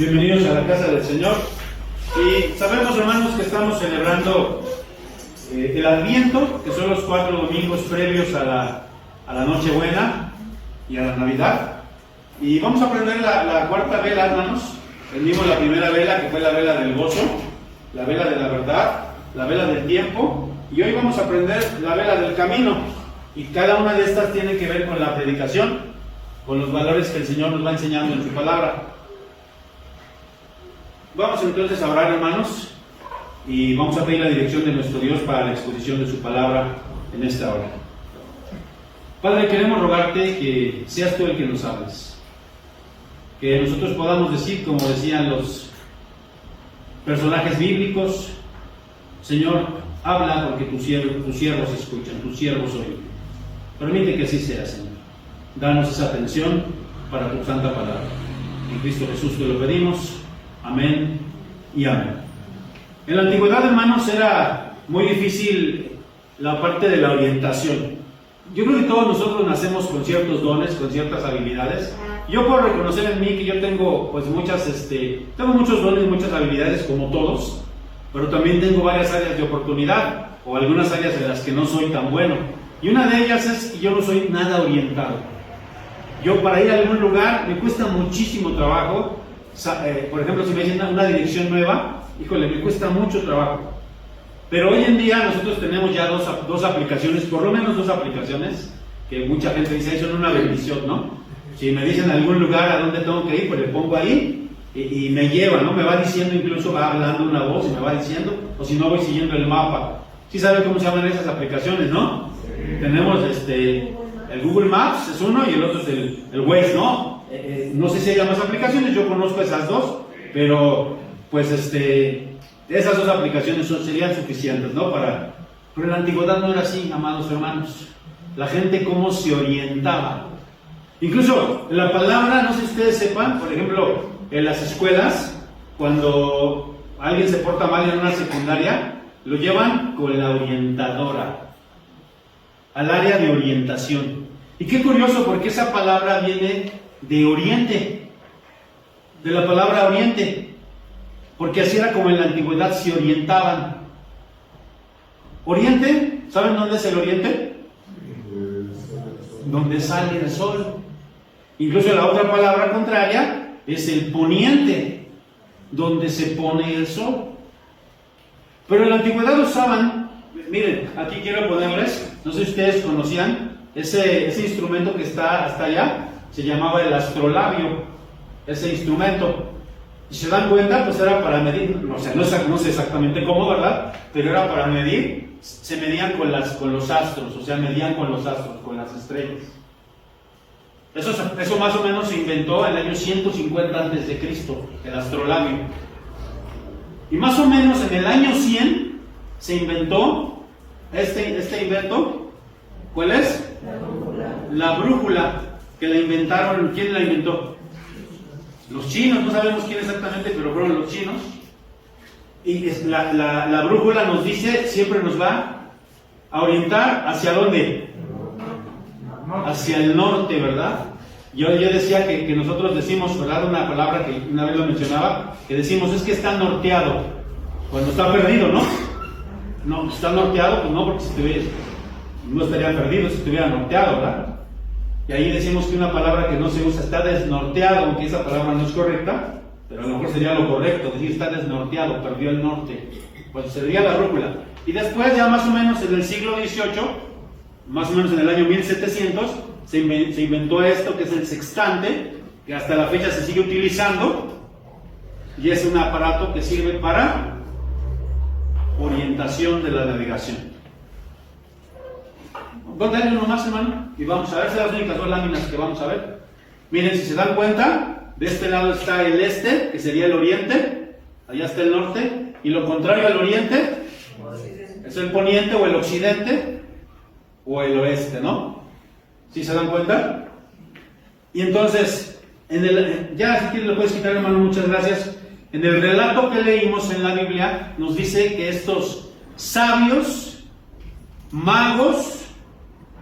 Bienvenidos a la casa del Señor. Y sabemos, hermanos, que estamos celebrando el Adviento, que son los 4 domingos previos a la Nochebuena y a la Navidad. Y vamos a prender la cuarta vela, hermanos. Prendimos la primera vela, que fue la vela del gozo, la vela de la verdad, la vela del tiempo. Y hoy vamos a prender la vela del camino. Y cada una de estas tiene que ver con la predicación, con los valores que el Señor nos va enseñando en su palabra. Vamos entonces a orar, hermanos, y vamos a pedir la dirección de nuestro Dios para la exposición de su palabra en esta hora. Padre, queremos rogarte que seas tú el que nos hables, que nosotros podamos decir, como decían los personajes bíblicos: Señor, habla porque tus siervos escuchan, tus siervos oyen. Permite que así sea, Señor. Danos esa atención para tu santa palabra. En Cristo Jesús te lo pedimos. Amén y amén. En la antigüedad, hermanos, era muy difícil la parte de la orientación. Yo creo que todos nosotros nacemos con ciertos dones, con ciertas habilidades. Yo puedo reconocer en mí que yo tengo pues tengo muchos dones, muchas habilidades como todos, pero también tengo varias áreas de oportunidad o algunas áreas en las que no soy tan bueno. Y una de ellas es que yo no soy nada orientado. Yo para ir a algún lugar me cuesta muchísimo trabajo. Por ejemplo, si me dicen una dirección nueva, híjole, me cuesta mucho trabajo. Pero hoy en día nosotros tenemos ya dos aplicaciones, por lo menos 2 aplicaciones, que mucha gente dice, son una bendición, ¿no? Si me dicen algún lugar a donde tengo que ir, pues le pongo ahí y me lleva, ¿no? Me va diciendo, incluso va hablando una voz y me va diciendo, o si no voy siguiendo el mapa. ¿Sí saben cómo se llaman esas aplicaciones, no? Sí. Tenemos el Google Maps, es uno, y el otro es el Waze, ¿no? No sé si hay más aplicaciones, yo conozco esas dos, pero pues esas 2 aplicaciones serían suficientes, ¿no? Pero en la antigüedad no era así, amados hermanos. La gente cómo se orientaba. Incluso en la palabra, no sé si ustedes sepan, por ejemplo, en las escuelas, cuando alguien se porta mal en una secundaria, lo llevan con la orientadora, al área de orientación. Y qué curioso, porque esa palabra viene de oriente, de la palabra oriente, porque así era como en la antigüedad se orientaban. Oriente, ¿saben dónde es el oriente? Donde sale el sol. Incluso la otra palabra contraria es el poniente, donde se pone el sol. Pero en la antigüedad usaban, miren, aquí quiero ponerles, no sé si ustedes conocían ese instrumento que está hasta allá, se llamaba el astrolabio, ese instrumento. Y se dan cuenta, pues era para medir, no sé exactamente cómo, ¿verdad? Pero era para medir, se medían con los astros, o sea, medían con los astros, con las estrellas. Eso más o menos se inventó en el año 150 a.C., el astrolabio. Y más o menos en el año 100 se inventó este invento. ¿Cuál es? La brújula, que la inventaron. ¿Quién la inventó? Los chinos, no sabemos quién exactamente, pero fueron los chinos. Y la brújula nos dice, siempre nos va a orientar hacia dónde, hacia el norte, ¿verdad? Yo decía que nosotros decimos, ¿verdad? Una palabra que una vez lo mencionaba, que decimos, es que está norteado, cuando está perdido, ¿no? No, está norteado, pues no, porque no estaría perdido si estuviera norteado, ¿verdad? Y ahí decimos que una palabra que no se usa está desnorteado, aunque esa palabra no es correcta, pero a lo mejor sería lo correcto, decir está desnorteado, perdió el norte. Pues sería la brújula. Y después, ya más o menos en el siglo XVIII, más o menos en el año 1700, se inventó esto que es el sextante, que hasta la fecha se sigue utilizando, y es un aparato que sirve para orientación de la navegación. Voy a darle uno más, hermano, y vamos a ver, son las únicas 2 láminas que vamos a ver. Miren, si se dan cuenta, de este lado está el este, que sería el oriente, allá está el norte, y lo contrario al oriente es el poniente o el occidente o el oeste, ¿no? ¿Sí se dan cuenta? Y entonces, ya si quieres lo puedes quitar, hermano, muchas gracias. En el relato que leímos en la Biblia, nos dice que estos sabios, magos,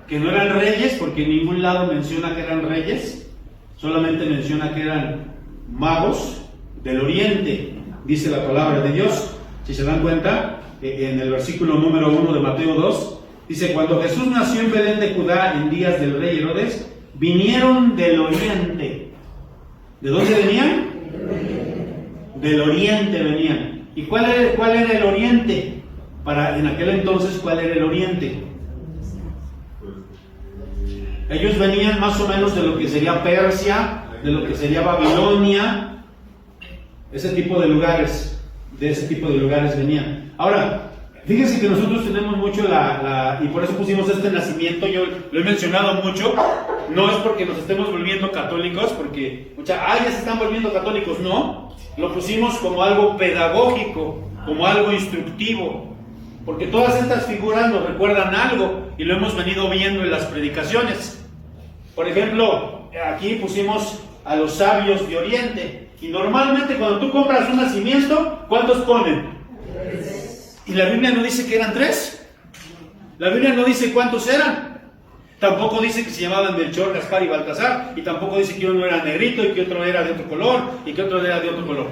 que no eran reyes, porque en ningún lado menciona que eran reyes, solamente menciona que eran magos, del oriente, dice la palabra de Dios. Si se dan cuenta, en el versículo número 1 de Mateo 2, dice: cuando Jesús nació en Belén de Judá en días del rey Herodes, vinieron del oriente. ¿De dónde venían? Del oriente venían. ¿Y cuál era el oriente? En aquel entonces, ¿cuál era el oriente? Ellos venían más o menos de lo que sería Persia, de lo que sería Babilonia, ese tipo de lugares venían. Ahora, fíjense que nosotros tenemos mucho y por eso pusimos este nacimiento. Yo lo he mencionado mucho. No es porque nos estemos volviendo católicos, porque ya se están volviendo católicos. No, lo pusimos como algo pedagógico, como algo instructivo, porque todas estas figuras nos recuerdan algo y lo hemos venido viendo en las predicaciones. Por ejemplo, aquí pusimos a los sabios de Oriente, y normalmente cuando tú compras un nacimiento, ¿cuántos ponen? 3. ¿Y la Biblia no dice que eran 3? La Biblia no dice cuántos eran. Tampoco dice que se llamaban Melchor, Gaspar y Baltasar, y tampoco dice que uno era negrito y que otro era de otro color y que otro era de otro color,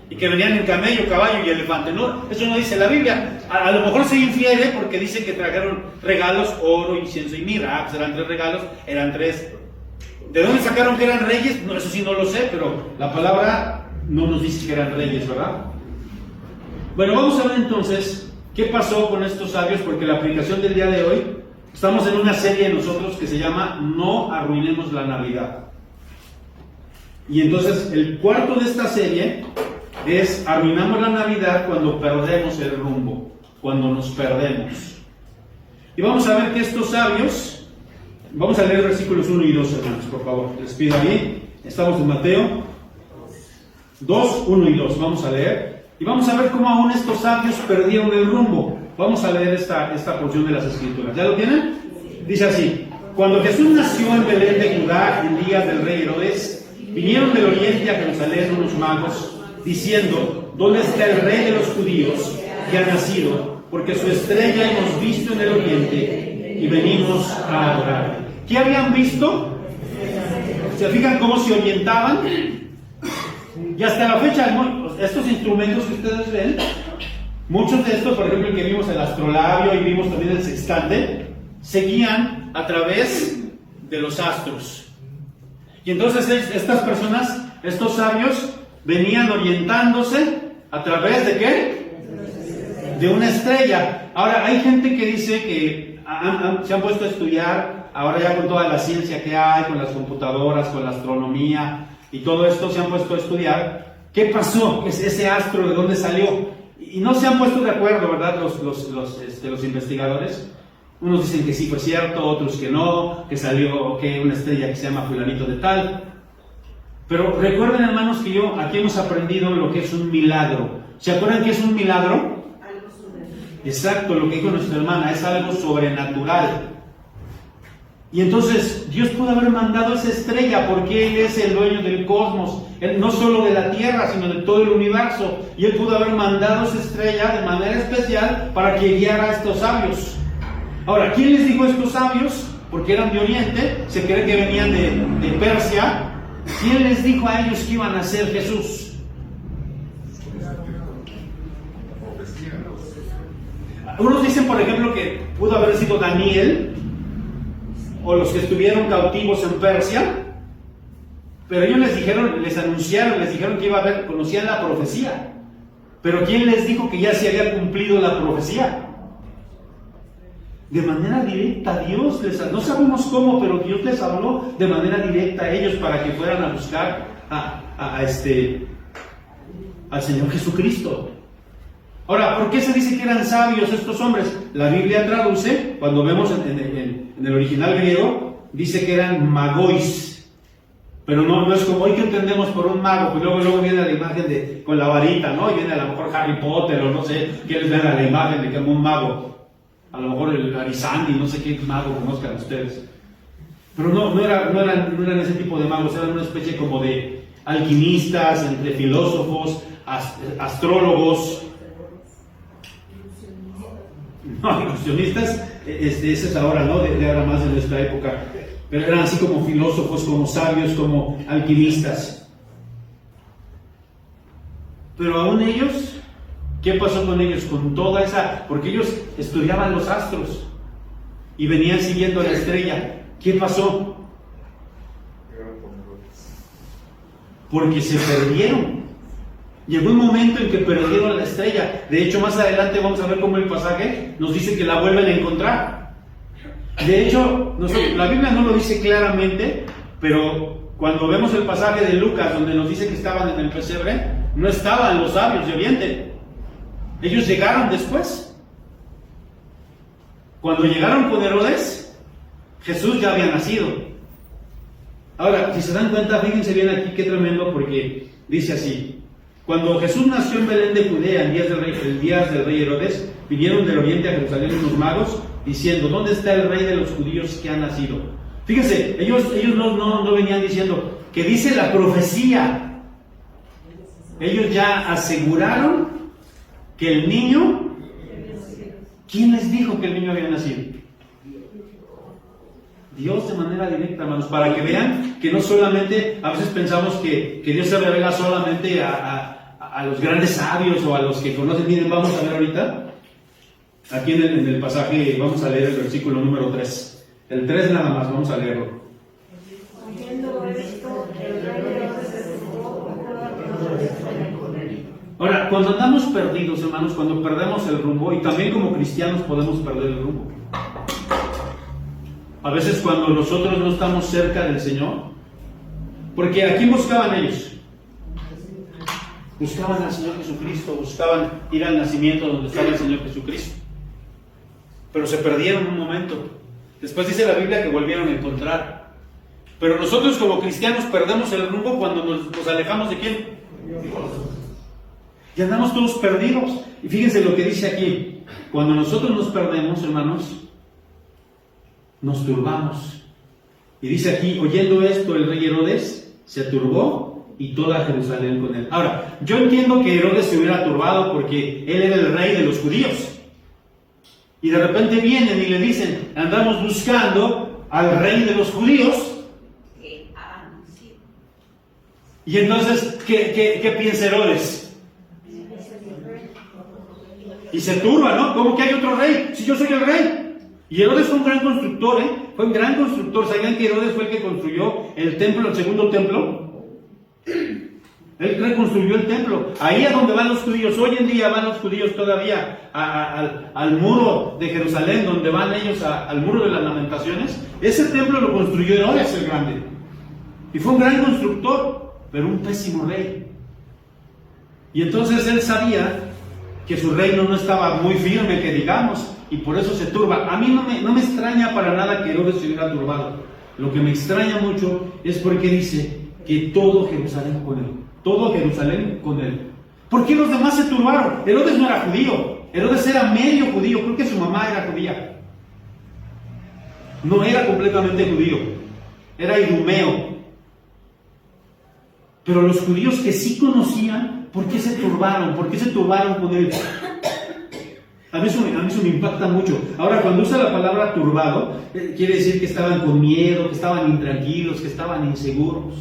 y que venían en camello, caballo y elefante. No, eso no dice la Biblia. A lo mejor se infiere porque dice que trajeron regalos, oro, incienso y mirra. Pues eran 3 regalos, eran 3. ¿De dónde sacaron que eran reyes? No, eso sí no lo sé, pero la palabra no nos dice que eran reyes, ¿verdad? Bueno, vamos a ver entonces qué pasó con estos sabios, porque la aplicación del día de hoy, estamos en una serie de nosotros que se llama No arruinemos la Navidad. Y entonces el cuarto de esta serie es: arruinamos la Navidad cuando perdemos el rumbo, cuando nos perdemos. Y vamos a ver que estos sabios, vamos a leer versículos 1 y 2, hermanos, por favor, les pido ahí. Estamos en Mateo 2, 1 y 2, vamos a leer. Y vamos a ver cómo aún estos sabios perdieron el rumbo. Vamos a leer esta porción de las Escrituras. ¿Ya lo tienen? Dice así: cuando Jesús nació en Belén de Judá en días del rey Herodes, vinieron del oriente a Jerusalén unos magos, diciendo: ¿dónde está el rey de los judíos que ha nacido? Porque su estrella hemos visto en el oriente y venimos a adorar. ¿Qué habían visto? ¿Se fijan cómo se orientaban? Y hasta la fecha, estos instrumentos que ustedes ven, muchos de estos, por ejemplo, el que vimos el astrolabio y vimos también el sextante, seguían a través de los astros. Y entonces estas personas, estos sabios, venían orientándose a través de ¿qué? De una estrella. Ahora, hay gente que dice que se han puesto a estudiar, ahora ya con toda la ciencia que hay, con las computadoras, con la astronomía y todo esto, se han puesto a estudiar qué pasó, ese astro, de dónde salió. Y no se han puesto de acuerdo, ¿verdad? Los investigadores. Unos dicen que sí fue cierto, otros que no, que salió una estrella que se llama fulanito de tal. Pero recuerden, hermanos, que aquí hemos aprendido lo que es un milagro. ¿Se acuerdan qué es un milagro? Algo sobrenatural. Exacto, lo que dijo nuestra hermana, es algo sobrenatural. Y entonces Dios pudo haber mandado esa estrella porque Él es el dueño del cosmos, Él no solo de la tierra, sino de todo el universo. Y Él pudo haber mandado esa estrella de manera especial para que guiara a estos sabios. Ahora, ¿quién les dijo a estos sabios? Porque eran de Oriente, se cree que venían de Persia. ¿Quién les dijo a ellos que iban a ser Jesús? Algunos dicen, por ejemplo, que pudo haber sido Daniel, o los que estuvieron cautivos en Persia, pero ellos les anunciaron, les dijeron que iba a haber, conocían la profecía. Pero ¿quién les dijo que ya se había cumplido la profecía? De manera directa Dios no sabemos cómo, pero Dios les habló de manera directa a ellos para que fueran a buscar al Señor Jesucristo. Ahora, ¿por qué se dice que eran sabios estos hombres? La Biblia traduce, cuando vemos en el original griego, dice que eran magois. Pero no es como hoy que entendemos por un mago, pues luego viene la imagen con la varita, ¿no? Y viene a lo mejor Harry Potter o no sé, que les ven la imagen de como un mago. A lo mejor el Arizandi, no sé qué mago conozcan ustedes. Pero no eran ese tipo de magos, eran una especie como de alquimistas, entre filósofos, astrólogos. No, ilusionistas, ese es ahora, ¿no? De ahora más de nuestra época. Pero eran así como filósofos, como sabios, como alquimistas. Pero aún ellos, ¿qué pasó con ellos? Con toda esa... Porque ellos estudiaban los astros y venían siguiendo la estrella. ¿Qué pasó? Porque se perdieron. Llegó un momento en que perdieron la estrella. De hecho, más adelante vamos a ver cómo el pasaje nos dice que la vuelven a encontrar. De hecho, la Biblia no lo dice claramente, pero cuando vemos el pasaje de Lucas, donde nos dice que estaban en el pesebre, no estaban los sabios de Oriente. Ellos llegaron después. Cuando llegaron con Herodes, Jesús ya había nacido. Ahora, si se dan cuenta, fíjense bien aquí qué tremendo, porque dice así: cuando Jesús nació en Belén de Judea, en días del rey Herodes, vinieron del oriente a Jerusalén unos magos, diciendo: ¿dónde está el rey de los judíos que ha nacido? Fíjense, ellos no venían diciendo que dice la profecía. Ellos ya aseguraron que el niño... ¿Quién les dijo que el niño había nacido? Dios, de manera directa, hermanos, para que vean que no solamente, a veces pensamos que Dios se revela solamente a los grandes sabios o a los que conocen. Miren, vamos a ver ahorita, aquí en el pasaje, vamos a leer el versículo número 3. El 3 nada más, vamos a leerlo. Ahora, cuando andamos perdidos, hermanos, cuando perdemos el rumbo, y también como cristianos podemos perder el rumbo. A veces cuando nosotros no estamos cerca del Señor, porque ¿a quién buscaban ellos? Buscaban al Señor Jesucristo, buscaban ir al nacimiento donde estaba el Señor Jesucristo. Pero se perdieron un momento. Después dice la Biblia que volvieron a encontrar. Pero nosotros como cristianos perdemos el rumbo cuando nos alejamos de ¿quién? Dios. Y andamos todos perdidos. Y fíjense lo que dice aquí: cuando nosotros nos perdemos, hermanos, nos turbamos. Y dice aquí: oyendo esto, el rey Herodes se turbó y toda Jerusalén con él. Ahora, yo entiendo que Herodes se hubiera turbado porque él era el rey de los judíos. Y de repente vienen y le dicen: andamos buscando al rey de los judíos. Y entonces, ¿qué piensa Herodes? Y se turba, ¿no? ¿Cómo que hay otro rey? Si yo soy el rey. Y Herodes fue un gran constructor, ¿eh? Fue un gran constructor. ¿Sabían que Herodes fue el que construyó el templo, el segundo templo? Él reconstruyó el templo. Ahí es donde van los judíos. Hoy en día van los judíos todavía al muro de Jerusalén, donde van ellos al muro de las lamentaciones. Ese templo lo construyó Herodes el Grande. Y fue un gran constructor, pero un pésimo rey. Y entonces él sabía que su reino no estaba muy firme, que digamos, y por eso se turba. A mí no me extraña para nada que Herodes se hubiera turbado. Lo que me extraña mucho es porque dice que todo Jerusalén con él. Todo Jerusalén con él. ¿Por qué los demás se turbaron? Herodes no era judío. Herodes era medio judío. Creo que su mamá era judía. No era completamente judío. Era idumeo. Pero los judíos que sí conocían, ¿por qué se turbaron? ¿Por qué se turbaron con él? A mí eso me impacta mucho. Ahora, cuando usa la palabra turbado, quiere decir que estaban con miedo, que estaban intranquilos, que estaban inseguros.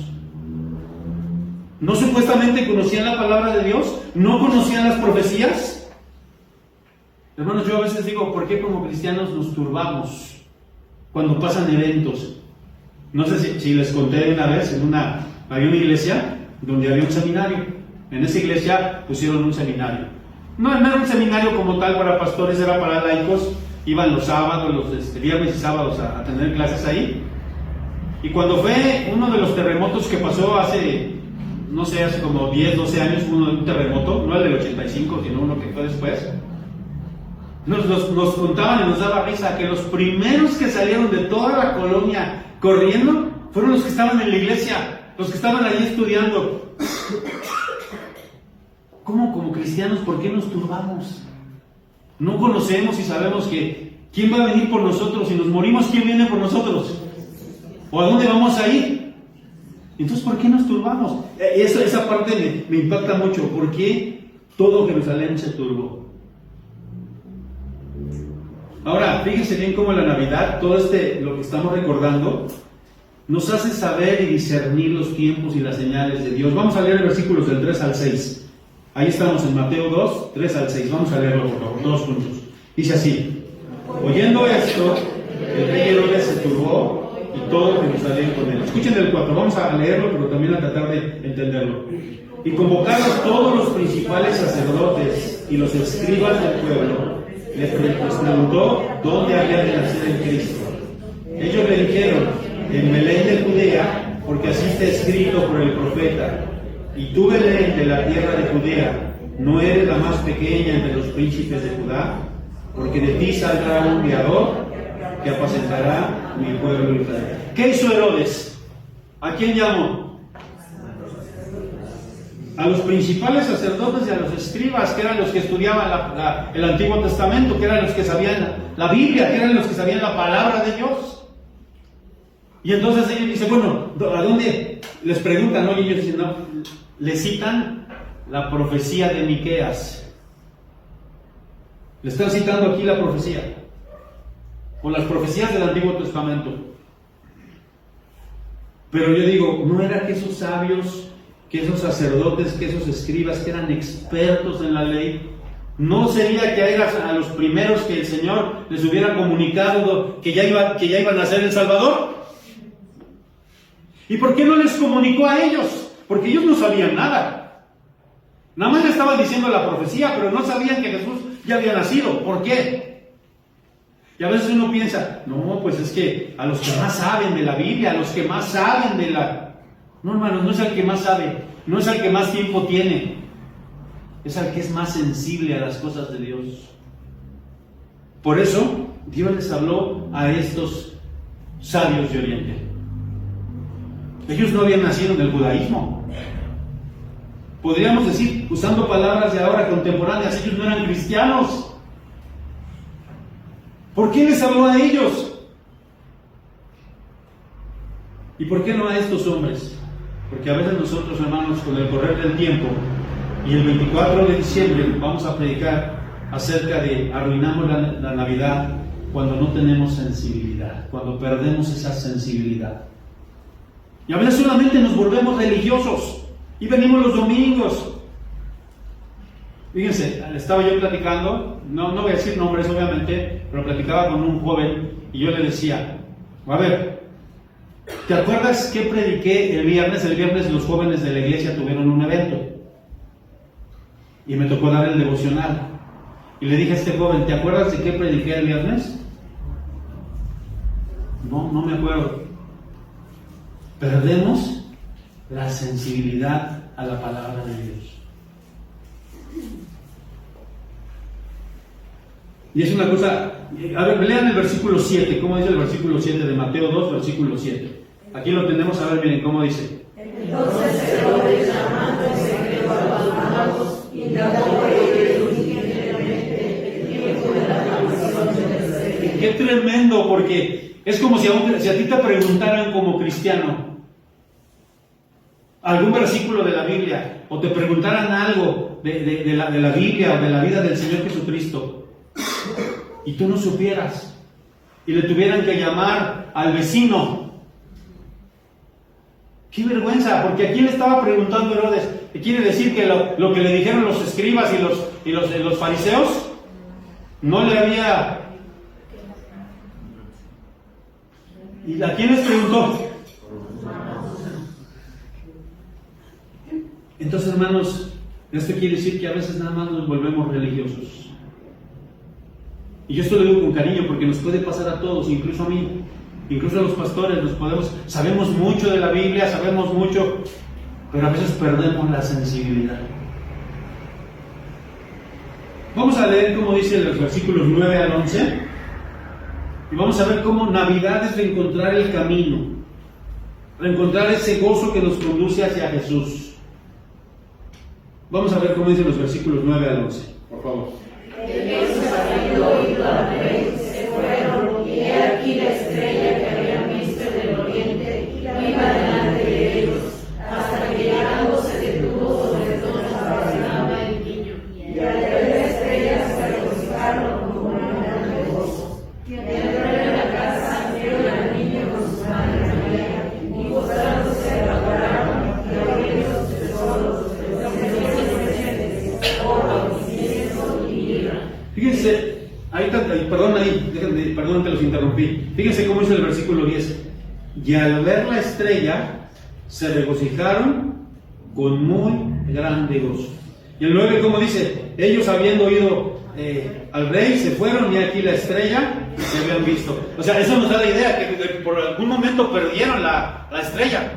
¿No supuestamente conocían la palabra de Dios? ¿No conocían las profecías? Hermanos, yo a veces digo, ¿por qué como cristianos nos turbamos cuando pasan eventos? No sé si les conté una vez, había una iglesia donde había un seminario. En esa iglesia pusieron un seminario. No era un seminario como tal para pastores, era para laicos. Iban los sábados, los viernes y sábados a tener clases ahí. Y cuando fue uno de los terremotos que pasó hace como 10, 12 años, un terremoto, no el del 85, sino uno que fue después, nos contaban y nos daba risa que los primeros que salieron de toda la colonia corriendo fueron los que estaban en la iglesia, los que estaban allí estudiando. ¿Cómo como cristianos, por qué nos turbamos? No conocemos y sabemos que ¿quién va a venir por nosotros? Si nos morimos, ¿quién viene por nosotros? ¿O a dónde vamos a ir? Entonces, ¿por qué nos turbamos? Esa parte me impacta mucho. ¿Por qué todo Jerusalén se turbó? Ahora, fíjense bien cómo la Navidad, todo lo que estamos recordando, nos hace saber y discernir los tiempos y las señales de Dios. Vamos a leer versículos del 3 al 6. Ahí estamos en Mateo 2, 3 al 6. Vamos a leerlo, por favor, todos juntos. Dice así: oyendo esto, el rey Herodes se turbó y todo Jerusalén con él. Escuchen el 4, vamos a leerlo, pero también a tratar de entenderlo. Y convocados todos los principales sacerdotes y los escribas del pueblo, les preguntó dónde había de nacer el Cristo. Ellos le dijeron: en Belén de Judea, porque así está escrito por el profeta. Y tú, Belén, de la tierra de Judea, ¿no eres la más pequeña entre los príncipes de Judá? Porque de ti saldrá un guiador que apacentará mi pueblo Israel. ¿Qué hizo Herodes? ¿A quién llamó? A los principales sacerdotes y a los escribas, que eran los que estudiaban el Antiguo Testamento, que eran los que sabían la Biblia, que eran los que sabían la palabra de Dios. Y entonces ellos dicen, bueno, ¿a dónde? Les preguntan, ¿no? Y ellos dicen, no, le citan la profecía de Miqueas. Le están citando aquí la profecía, o las profecías del Antiguo Testamento. Pero yo digo, ¿no era que esos sabios, que esos sacerdotes, que esos escribas, que eran expertos en la ley, no sería que eran a los primeros que el Señor les hubiera comunicado que ya iban a ser el Salvador? ¿Y por qué no les comunicó a ellos? Porque ellos no sabían nada. Nada más le estaban diciendo la profecía, pero no sabían que Jesús ya había nacido. ¿Por qué? Y a veces uno piensa, no, pues es que a los que más saben de la Biblia, a los que más saben de la... No, hermanos, no es al que más sabe, no es al que más tiempo tiene, es al que es más sensible a las cosas de Dios. Por eso, Dios les habló a estos sabios de Oriente. Ellos no habían nacido en el judaísmo. Podríamos decir, usando palabras de ahora contemporáneas, ellos no eran cristianos. ¿Por qué les habló a ellos? ¿Y por qué no a estos hombres? Porque a veces nosotros, hermanos, con el correr del tiempo, y el 24 de diciembre vamos a predicar acerca de arruinamos la Navidad cuando no tenemos sensibilidad, cuando perdemos esa sensibilidad. Y a veces solamente nos volvemos religiosos y venimos los domingos. Fíjense, estaba yo platicando, no voy a decir nombres obviamente, pero platicaba con un joven y yo le decía, a ver, ¿te acuerdas qué prediqué el viernes? El viernes los jóvenes de la iglesia tuvieron un evento y me tocó dar el devocional. Y le dije a este joven, ¿te acuerdas de qué prediqué el viernes? No me acuerdo. Perdemos la sensibilidad a la palabra de Dios. Y es una cosa, a ver, lean el versículo 7, ¿cómo dice el versículo 7 de Mateo 2, versículo 7? Aquí lo tenemos, a ver, miren, ¿cómo dice? Entonces Herodes, llamando en secreto a los magos, indagó ellos diligentemente el tiempo de la aparición del Señor. Qué tremendo, porque es como si a ti te preguntaran como cristiano algún versículo de la Biblia, o te preguntaran algo de la Biblia o de la vida del Señor Jesucristo, y tú no supieras, y le tuvieran que llamar al vecino. ¡Qué vergüenza! Porque aquí le estaba preguntando Herodes, ¿quiere decir que lo que le dijeron los escribas y los fariseos no le había... ¿Y a quién les preguntó? Entonces, hermanos, esto quiere decir que a veces nada más nos volvemos religiosos. Y yo esto lo digo con cariño porque nos puede pasar a todos, incluso a mí, incluso a los pastores, sabemos mucho de la Biblia, sabemos mucho, pero a veces perdemos la sensibilidad. Vamos a leer cómo dice los versículos 9 al 11, y vamos a ver cómo Navidad es reencontrar el camino, reencontrar ese gozo que nos conduce hacia Jesús. Vamos a ver cómo dicen los versículos 9 al 11, por favor. Ellos, habiendo oído al rey, se fueron, y he aquí la estrella que habían visto en el oriente iba delante de ellos, hasta que llegando se detuvo sobre donde estaba el niño. Y al ver la estrella se regocijaron con una gran gozo. Y entró en la casa, vieron al niño con su madre María, y postrándose lo adoraron, y abrieron sus tesoros, los tesoros presentes perdón que los interrumpí. Fíjense cómo dice el versículo 10. Y al ver la estrella, se regocijaron con muy grande gozo. Y el 9, como dice, ellos habiendo oído al rey, se fueron y aquí la estrella se habían visto. O sea, eso nos da la idea que por algún momento perdieron la estrella.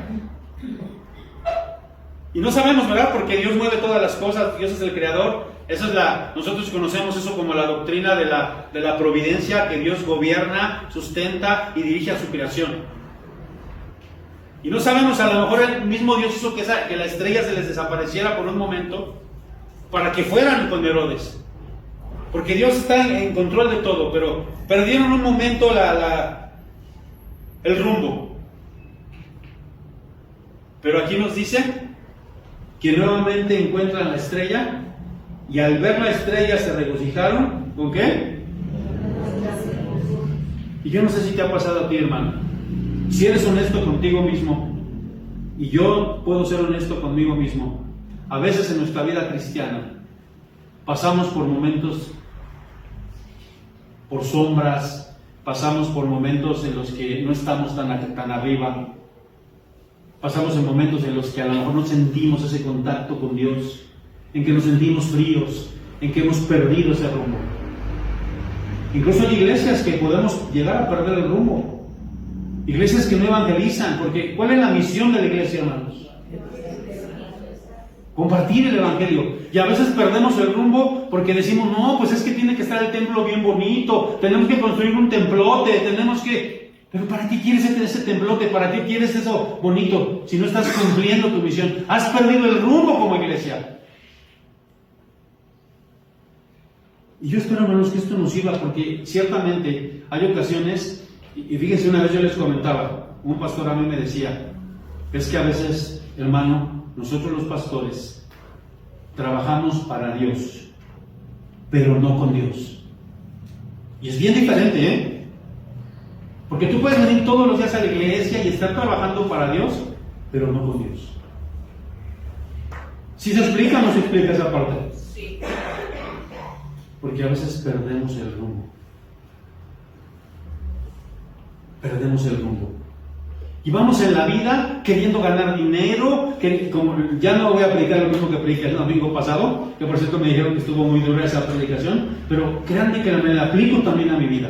Y no sabemos, ¿verdad? Porque Dios mueve todas las cosas, Dios es el creador. Nosotros conocemos eso como la doctrina de la providencia, que Dios gobierna, sustenta y dirige a su creación. Y no sabemos, a lo mejor el mismo Dios hizo que la estrella se les desapareciera por un momento para que fueran con Herodes. Porque Dios está en control de todo, pero perdieron un momento el rumbo. Pero aquí nos dice que nuevamente encuentran la estrella y al ver la estrella se regocijaron. ¿Con qué? Y yo no sé si te ha pasado a ti, hermano. Si eres honesto contigo mismo, y yo puedo ser honesto conmigo mismo, a veces en nuestra vida cristiana pasamos por momentos, por sombras, pasamos por momentos en los que no estamos tan arriba, pasamos en momentos en los que a lo mejor no sentimos ese contacto con Dios, en que nos sentimos fríos, en que hemos perdido ese rumbo. Incluso hay iglesias que podemos llegar a perder el rumbo. Iglesias que no evangelizan, porque ¿cuál es la misión de la iglesia, hermanos? Compartir el evangelio. Y a veces perdemos el rumbo porque decimos, no, pues es que tiene que estar el templo bien bonito, tenemos que construir un templote, pero ¿para qué quieres ese templote? ¿Para qué quieres eso bonito si no estás cumpliendo tu misión? Has perdido el rumbo como iglesia. Y yo espero, hermanos, que esto nos sirva, porque ciertamente hay ocasiones. Y fíjense, una vez yo les comentaba, un pastor a mí me decía, es que a veces, hermano, nosotros los pastores trabajamos para Dios, pero no con Dios. Y es bien diferente, ¿eh? Porque tú puedes venir todos los días a la iglesia y estar trabajando para Dios, pero no con Dios. ¿Sí se explica o no se explica esa parte? Sí. Porque a veces perdemos el rumbo. Perdemos el rumbo. Y vamos en la vida queriendo ganar dinero, como ya no voy a predicar lo mismo que prediqué el domingo pasado, que por cierto me dijeron que estuvo muy dura esa predicación, pero créanme que me la aplico también a mi vida.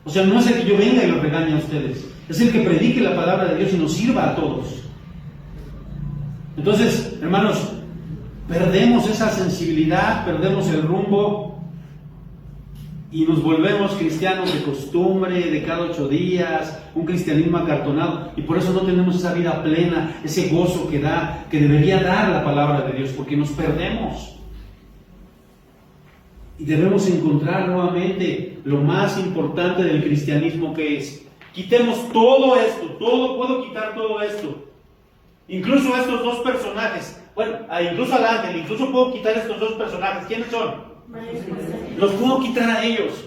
O sea, no es el que yo venga y los regañe a ustedes, es el que predique la palabra de Dios y nos sirva a todos. Entonces, hermanos, perdemos esa sensibilidad, perdemos el rumbo, y nos volvemos cristianos de costumbre, de cada 8 días, un cristianismo acartonado, y por eso no tenemos esa vida plena, ese gozo que debería dar la palabra de Dios, porque nos perdemos. Y debemos encontrar nuevamente lo más importante del cristianismo, que es: quitemos todo esto, puedo quitar todo esto, incluso estos 2 personajes, bueno, incluso al ángel, incluso puedo quitar estos 2 personajes. ¿Quiénes son? Los puedo quitar a ellos,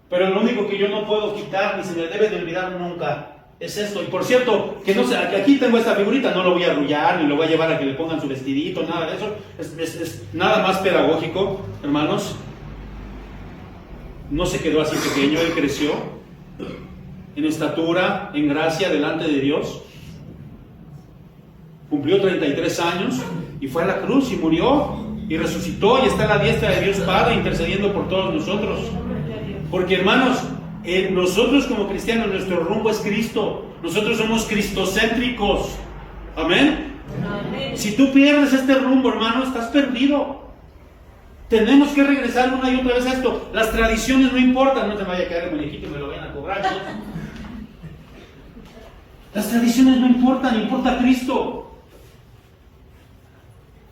pero lo único que yo no puedo quitar, ni se me debe de olvidar nunca, es esto. Y por cierto, que no sé, aquí tengo esta figurita, no lo voy a arrullar, ni lo voy a llevar a que le pongan su vestidito, nada de eso. Es nada más pedagógico, hermanos. No se quedó así pequeño, él creció en estatura, en gracia delante de Dios. Cumplió 33 años y fue a la cruz y murió y resucitó y está a la diestra de Dios Padre intercediendo por todos nosotros. Porque, hermanos, nosotros como cristianos, nuestro rumbo es Cristo. Nosotros somos cristocéntricos. Amén. Amén. Si tú pierdes este rumbo, hermano, estás perdido. Tenemos que regresar una y otra vez a esto. Las tradiciones no importan. No te vaya a caer el muñequito y me lo vayan a cobrar, ¿no? Las tradiciones no importan, importa Cristo.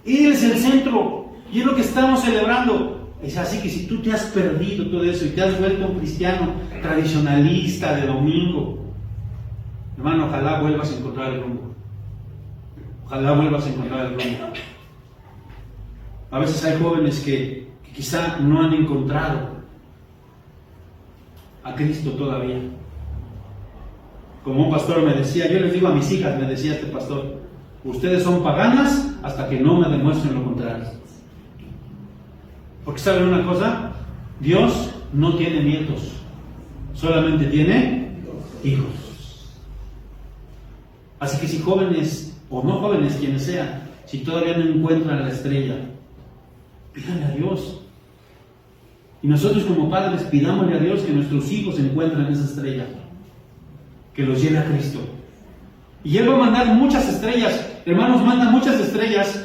Él es el centro. Y es lo que estamos celebrando. Es así que si tú te has perdido todo eso y te has vuelto un cristiano tradicionalista de domingo, hermano, ojalá vuelvas a encontrar el rumbo. Ojalá vuelvas a encontrar el rumbo. A veces hay jóvenes que quizá no han encontrado a Cristo todavía. Como un pastor me decía, yo les digo a mis hijas, me decía este pastor, ustedes son paganas hasta que no me demuestren lo contrario. Porque ¿saben una cosa? Dios no tiene nietos, solamente tiene hijos. Así que si jóvenes o no jóvenes, quienes sean, si todavía no encuentran la estrella, pídanle a Dios. Y nosotros como padres pidámosle a Dios que nuestros hijos encuentren esa estrella, que los lleve a Cristo. Y Él va a mandar muchas estrellas, hermanos, manda muchas estrellas.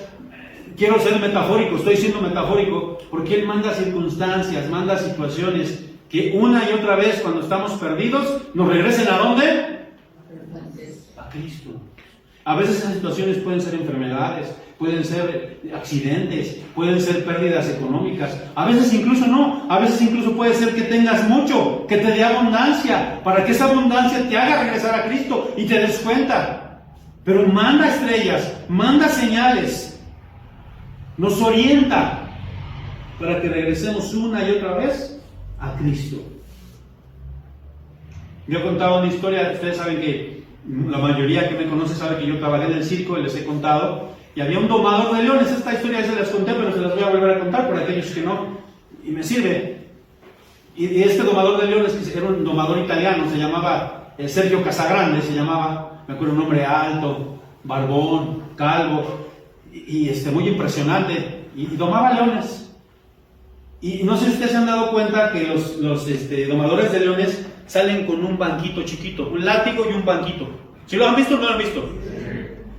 Quiero ser metafórico, estoy siendo metafórico, porque Él manda circunstancias, manda situaciones que una y otra vez cuando estamos perdidos nos regresen ¿a dónde? A Cristo. A veces esas situaciones pueden ser enfermedades, pueden ser accidentes, pueden ser pérdidas económicas, a veces incluso no, a veces incluso puede ser que tengas mucho, que te dé abundancia, para que esa abundancia te haga regresar a Cristo y te des cuenta. Pero manda estrellas, manda señales, nos orienta para que regresemos una y otra vez a Cristo. Yo he contado una historia, ustedes saben que la mayoría que me conoce sabe que yo trabajé en el circo y les he contado, y había un domador de leones. Esta historia ya se las conté, pero se las voy a volver a contar por aquellos que no, y me sirve. Y este domador de leones, que era un domador italiano, se llamaba Sergio Casagrande, se llamaba, me acuerdo, un hombre alto, barbón, calvo, y muy impresionante, y domaba leones. Y no sé si ustedes se han dado cuenta que los domadores de leones salen con un banquito chiquito, un látigo y un banquito. ¿Sí lo han visto o no lo han visto?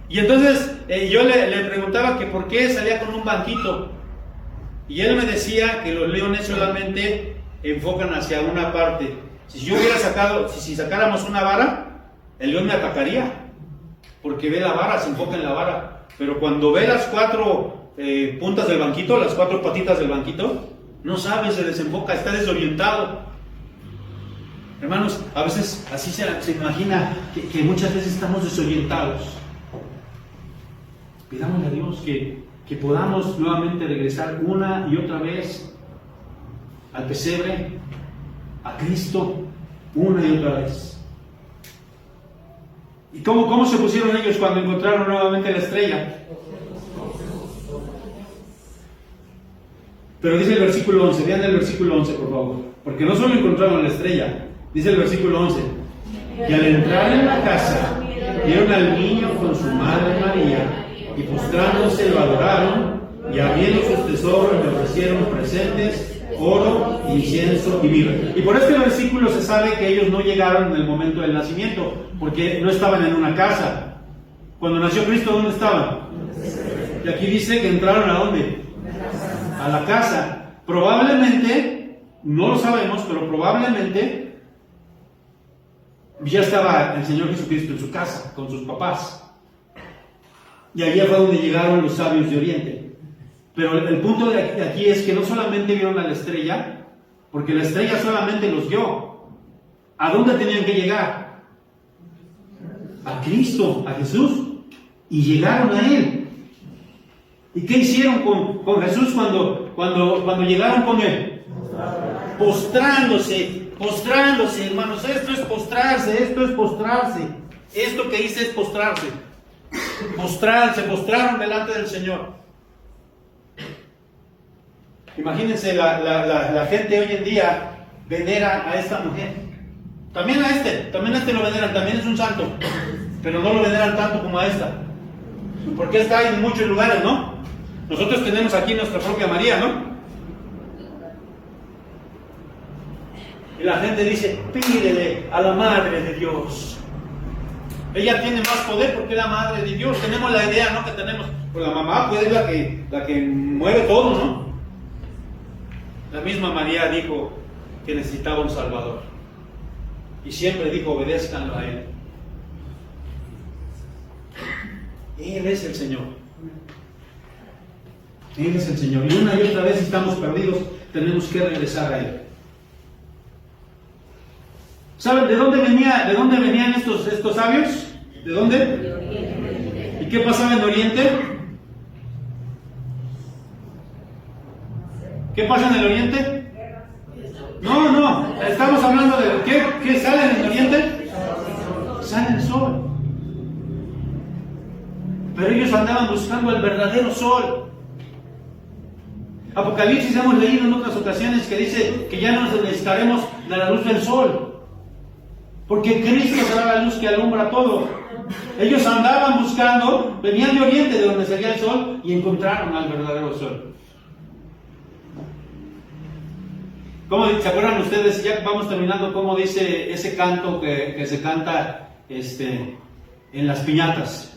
Y entonces yo le preguntaba que por qué salía con un banquito. Y él me decía que los leones solamente enfocan hacia una parte. Si yo hubiera si sacáramos una vara, el león me atacaría, porque ve la vara, se enfoca en la vara. Pero cuando ve las 4 puntas del banquito, las 4 patitas del banquito, no sabe, se desenfoca, está desorientado. Hermanos, a veces así se imagina que muchas veces estamos desorientados. Pidámosle a Dios que podamos nuevamente regresar una y otra vez al pesebre, a Cristo, una y otra vez. ¿Y cómo se pusieron ellos cuando encontraron nuevamente la estrella? Pero dice el versículo 11, vean el versículo 11 por favor, porque no solo encontraron la estrella, dice el versículo 11, que al entrar en la casa vieron al niño con su madre María, y postrándose lo adoraron, y abriendo sus tesoros le ofrecieron presentes, oro, incienso y mirra. Y por este versículo se sabe que ellos no llegaron en el momento del nacimiento, porque no estaban en una casa. Cuando nació Cristo, ¿dónde estaban? Y aquí dice que entraron ¿a dónde? A la casa. Probablemente, no lo sabemos, pero probablemente ya estaba el Señor Jesucristo en su casa, con sus papás. Y allí fue donde llegaron los sabios de Oriente. Pero el punto de aquí es que no solamente vieron a la estrella, porque la estrella solamente los guió. ¿A dónde tenían que llegar? A Cristo, a Jesús. Y llegaron a Él. ¿Y qué hicieron con Jesús cuando llegaron con Él? Postrándose, hermanos. Esto es postrarse. Esto que hice es postrarse. Se postraron delante del Señor. Imagínense, la gente hoy en día venera a esta mujer. También a este lo veneran, también es un santo, pero no lo veneran tanto como a esta, porque está en muchos lugares, ¿no? Nosotros tenemos aquí nuestra propia María, ¿no? Y la gente dice, pídele a la Madre de Dios. Ella tiene más poder porque es la Madre de Dios. Tenemos la idea, ¿no? Que tenemos, pues la mamá pues es la que mueve todo, ¿no? La misma María dijo que necesitaba un Salvador. Y siempre dijo, obedézcanlo a Él. Él es el Señor. Él es el Señor. Y una y otra vez, si estamos perdidos, tenemos que regresar a Él. ¿Saben de dónde venían estos sabios? ¿De dónde? ¿Y qué pasaba en Oriente? ¿Qué pasa en el Oriente? No, estamos hablando de ¿qué sale en el Oriente? Sale el sol. Pero ellos andaban buscando el verdadero sol. Apocalipsis hemos leído en otras ocasiones que dice que ya no necesitaremos de la luz del sol, porque Cristo será la luz que alumbra todo. Ellos andaban buscando, venían de oriente, de donde salía el sol, y encontraron al verdadero sol. ¿Cómo, se acuerdan ustedes? Ya vamos terminando. ¿Cómo dice ese canto que se canta en las piñatas?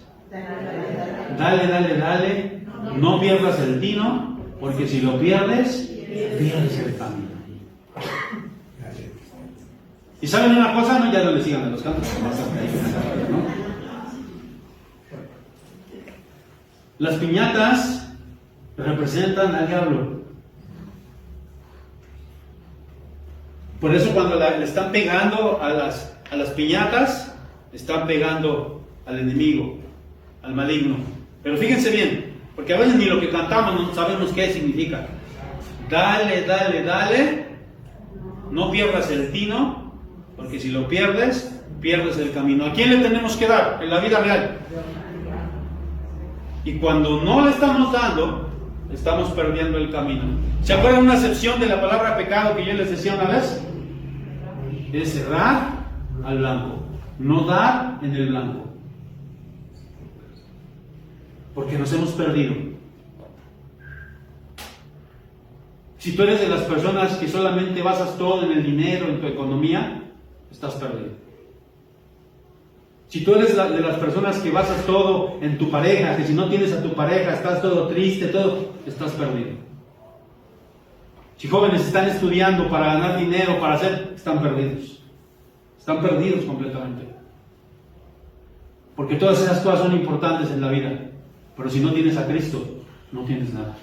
Dale, dale, dale, no pierdas el tino, porque si lo pierdes, pierdes el camino. ¿Y saben una cosa? No, ya no le sigan a los cantos, ¿no? Las piñatas representan al diablo. Por eso cuando le están pegando a las piñatas, están pegando al enemigo, al maligno. Pero fíjense bien, porque a veces ni lo que cantamos no sabemos qué significa. Dale, dale, dale, no pierdas el tino, porque si lo pierdes, pierdes el camino. ¿A quién le tenemos que dar en la vida real? Y cuando no le estamos dando, estamos perdiendo el camino. ¿Se acuerdan una acepción de la palabra pecado que yo les decía una vez? Es cerrar al blanco, no dar en el blanco. Porque nos hemos perdido. Si tú eres de las personas que solamente basas todo en el dinero, en tu economía, estás perdido. Si tú eres de las personas que basas todo en tu pareja, que si no tienes a tu pareja estás todo triste, todo, estás perdido. Si jóvenes están estudiando para ganar dinero, para hacer, están perdidos. Están perdidos completamente. Porque todas esas cosas son importantes en la vida. Pero si no tienes a Cristo, no tienes nada.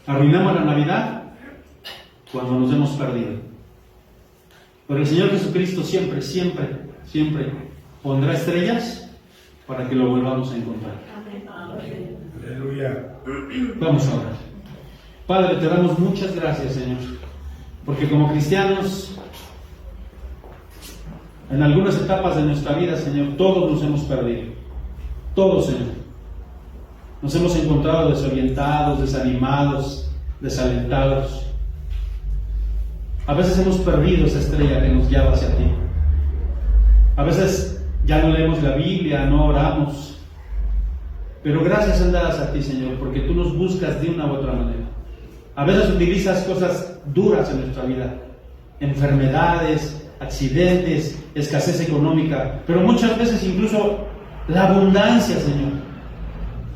Arruinamos la Navidad cuando nos hemos perdido. Pero el Señor Jesucristo siempre, siempre, siempre pondrá estrellas para que lo volvamos a encontrar. Aleluya. Vamos a orar. Padre, te damos muchas gracias, Señor, porque como cristianos, en algunas etapas de nuestra vida, Señor, todos nos hemos perdido. Todos, Señor. Nos hemos encontrado desorientados, desanimados, desalentados. A veces hemos perdido esa estrella que nos lleva hacia ti. A veces ya no leemos la Biblia, no oramos. Pero gracias son dadas a ti, Señor, porque tú nos buscas de una u otra manera. A veces utilizas cosas duras en nuestra vida. Enfermedades, accidentes, escasez económica. Pero muchas veces incluso la abundancia, Señor.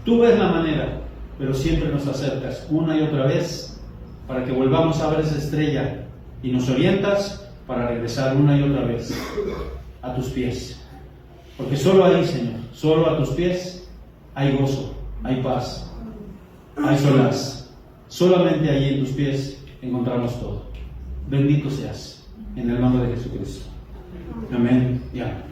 Tú ves la manera, pero siempre nos acercas una y otra vez para que volvamos a ver esa estrella. Y nos orientas para regresar una y otra vez a tus pies. Porque solo ahí, Señor, solo a tus pies hay gozo, hay paz, hay solaz. Solamente ahí en tus pies encontramos todo. Bendito seas, en el nombre de Jesucristo. Amén y amén.